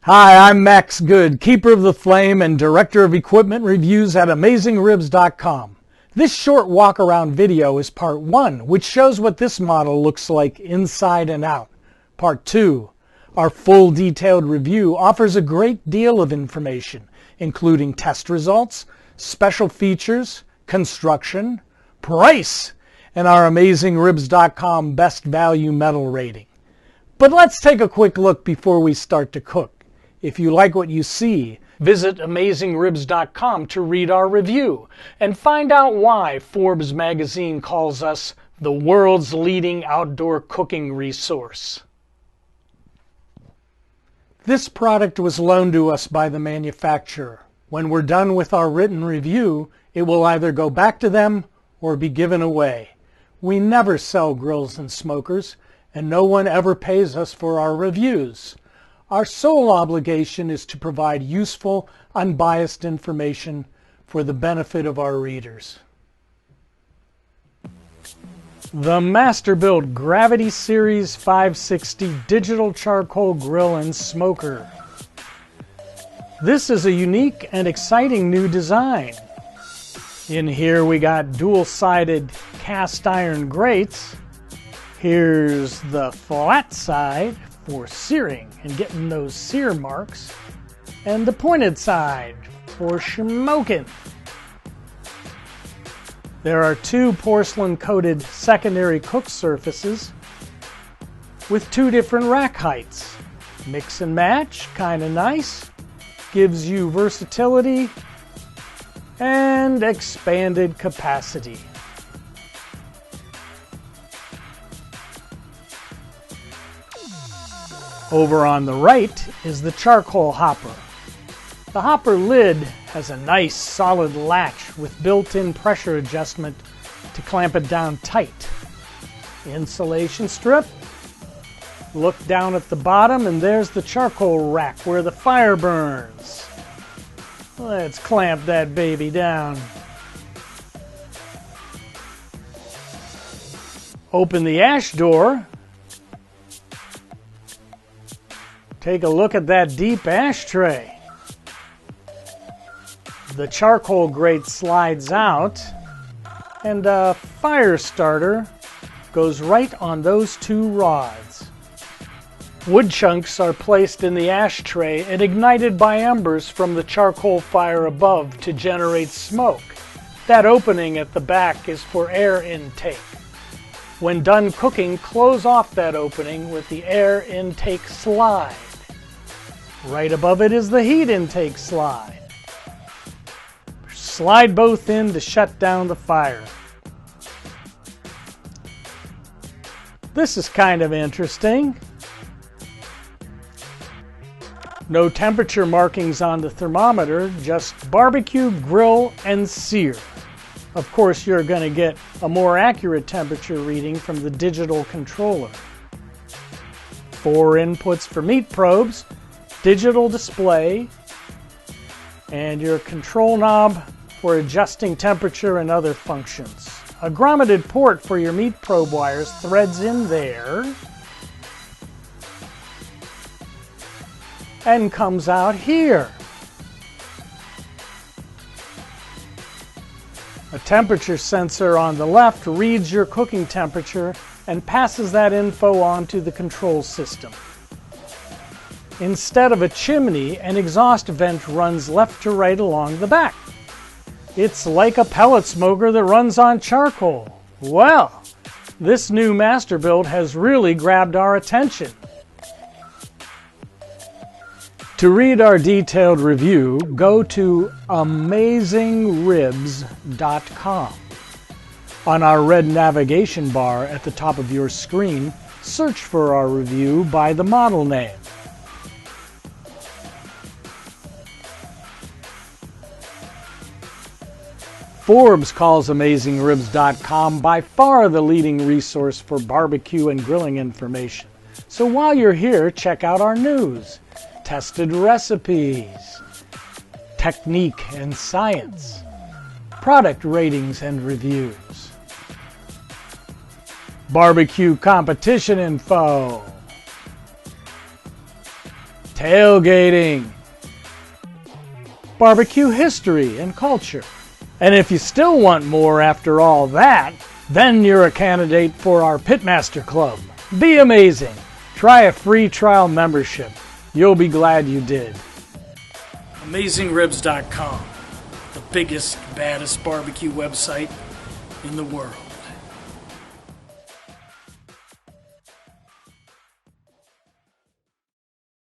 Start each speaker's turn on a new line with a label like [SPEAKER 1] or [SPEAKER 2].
[SPEAKER 1] Hi, I'm Max Good, Keeper of the Flame and Director of Equipment Reviews at AmazingRibs.com. This short walk-around video is part 1, which shows what this model looks like inside and out. Part 2, our full detailed review, offers a great deal of information, including test results, special features, construction, price, and our AmazingRibs.com Best Value Metal rating. But let's take a quick look before we start to cook. If you like what you see, visit AmazingRibs.com to read our review and find out why Forbes magazine calls us the world's leading outdoor cooking resource. This product was loaned to us by the manufacturer. When we're done with our written review, it will either go back to them or be given away. We never sell grills and smokers, and no one ever pays us for our reviews. Our sole obligation is to provide useful, unbiased information for the benefit of our readers. The Masterbuilt Gravity Series 560 Digital Charcoal Grill and Smoker. This is a unique and exciting new design. In here we got dual-sided cast iron grates. Here's the flat side for searing and getting those sear marks, and the pointed side for smoking. There are 2 porcelain-coated secondary cook surfaces with 2 different rack heights. Mix and match, kind of nice. Gives you versatility and expanded capacity. Over on the right is the charcoal hopper. The hopper lid has a nice solid latch with built-in pressure adjustment to clamp it down tight. Insulation strip. Look down at the bottom and there's the charcoal rack where the fire burns. Let's clamp that baby down. Open the ash door. Take a look at that deep ashtray. The charcoal grate slides out, and a fire starter goes right on those 2 rods. Wood chunks are placed in the ashtray and ignited by embers from the charcoal fire above to generate smoke. That opening at the back is for air intake. When done cooking, close off that opening with the air intake slide. Right above it is the heat intake slide. Slide both in to shut down the fire. This is kind of interesting. No temperature markings on the thermometer, just barbecue, grill, and sear. Of course, you're going to get a more accurate temperature reading from the digital controller. 4 inputs for meat probes, digital display, and your control knob for adjusting temperature and other functions. A grommeted port for your meat probe wires threads in there and comes out here. A temperature sensor on the left reads your cooking temperature and passes that info on to the control system. Instead of a chimney, an exhaust vent runs left to right along the back. It's like a pellet smoker that runs on charcoal. Well, this new Masterbuilt has really grabbed our attention. To read our detailed review, go to AmazingRibs.com. On our red navigation bar at the top of your screen, search for our review by the model name. Forbes calls AmazingRibs.com by far the leading resource for barbecue and grilling information. So while you're here, check out our news, tested recipes, technique and science, product ratings and reviews, barbecue competition info, tailgating, barbecue history and culture. And if you still want more after all that, then you're a candidate for our Pitmaster Club. Be amazing. Try a free trial membership. You'll be glad you did. AmazingRibs.com, the biggest, baddest barbecue website in the world.